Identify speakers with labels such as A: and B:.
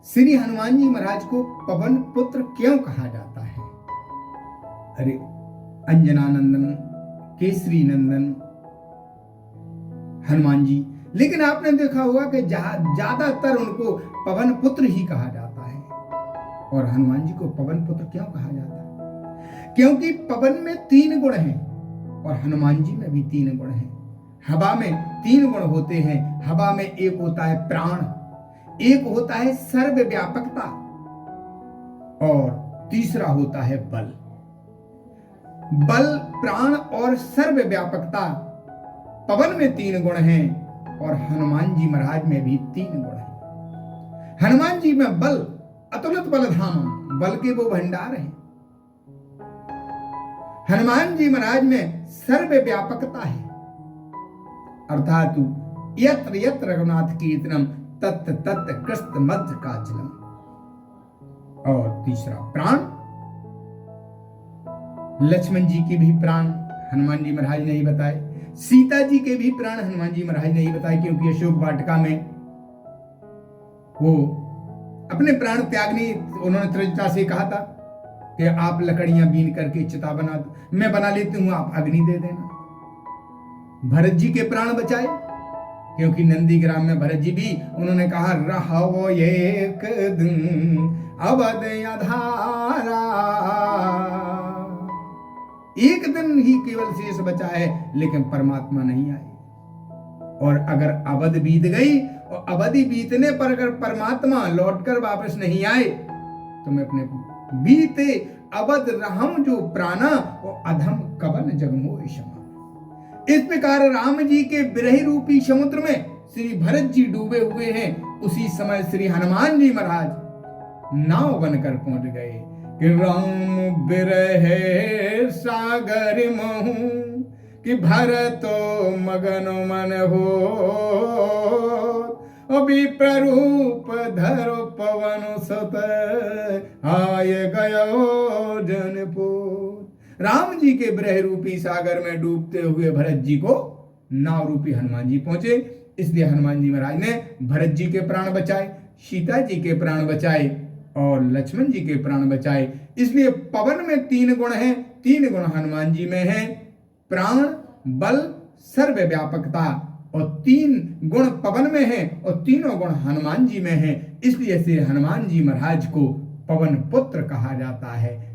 A: श्री हनुमान जी महाराज को पवन पुत्र क्यों कहा जाता है? अरे अंजना नंदन, केसरी नंदन हनुमान जी, लेकिन आपने देखा होगा कि ज्यादातर उनको पवन पुत्र ही कहा जाता है। और हनुमान जी को पवन पुत्र क्यों कहा जाता है? क्योंकि पवन में 3 गुण हैं और हनुमान जी में भी 3 गुण हैं। हवा में 3 गुण होते हैं। हवा में एक होता है प्राण, एक होता है सर्वव्यापकता और तीसरा होता है बल। बल, प्राण और सर्वव्यापकता, पवन में 3 गुण हैं और हनुमान जी महाराज में भी 3 गुण हैं। हनुमान जी में बल, अतुलित बलधाम, बल के वो भंडार हैं। हनुमान जी महाराज में सर्वव्यापकता है, अर्थात यत्र यत्र रघुनाथ कीर्तनम तत् तत् कृष्ण मध्य काजलम। और तीसरा प्राण, लक्ष्मण जी के भी प्राण हनुमान जी महाराज ने ही बताए, सीता जी के भी प्राण हनुमान जी महाराज ने ही बताए, क्योंकि अशोक वाटिका में वो अपने प्राण त्यागने, उन्होंने त्रिजटा से कहा था कि आप लकड़ियां बीन करके चिता बना दो, मैं बना लेती हूं, आप अग्नि दे देना। भरत जी के प्राण बचाए, क्योंकि नंदीग्राम में भरत जी भी, उन्होंने कहा रहो एक दिन अवध अधारा, एक दिन ही केवल शेष बचा है, लेकिन परमात्मा नहीं आए। और अगर अवध बीत गई और अवधि बीतने पर अगर परमात्मा लौटकर वापस नहीं आए तो मैं अपने बीते अवध रहम जो प्राणा और अधम कवन जगमोह क्षमा। इस प्रकार राम जी के विरह रूपी समुद्र में श्री भरत जी डूबे हुए हैं। उसी समय श्री हनुमान जी महाराज नाव बनकर पहुंच गए कि राम विरह सागर महू कि भरतो मगन मन हो, विप्ररूप धरो पवन सत आय गयो जनपुर। राम जी के विरह रूपी सागर में डूबते हुए भरत जी को नाव रूपी हनुमान जी पहुंचे, इसलिए हनुमान जी महाराज ने भरत जी के प्राण बचाए, सीता जी के प्राण बचाए और लक्ष्मण जी के प्राण बचाए। इसलिए पवन में 3 गुण हैं, 3 गुण हनुमान जी में हैं, प्राण, बल, सर्वव्यापकता, और 3 गुण पवन में हैं और तीनों गुण हनुमान जी में हैं। इसलिए श्री हनुमान जी महाराज को पवन पुत्र कहा जाता है।